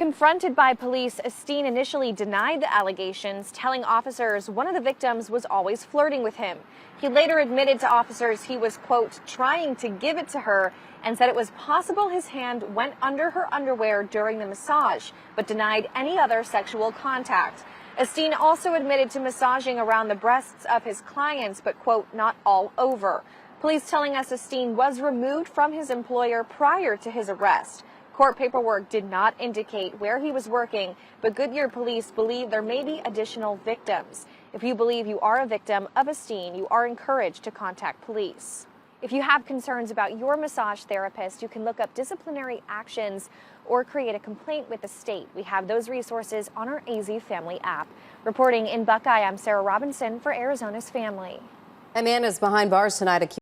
Confronted by police, Esteen initially denied the allegations, telling officers one of the victims was always flirting with him. He later admitted to officers he was, quote, trying to give it to her, and said it was possible his hand went under her underwear during the massage, but denied any other sexual contact. Esteen also admitted to massaging around the breasts of his clients, but, quote, not all over. Police telling us Esteen was removed from his employer prior to his arrest. Court paperwork did not indicate where he was working, but Goodyear police believe there may be additional victims. If you believe you are a victim of Esteen, you are encouraged to contact police. If you have concerns about your massage therapist, you can look up disciplinary actions or create a complaint with the state. We have those resources on our AZ Family app. Reporting in Buckeye, I'm Sarah Robinson for Arizona's Family. A man is behind bars tonight accused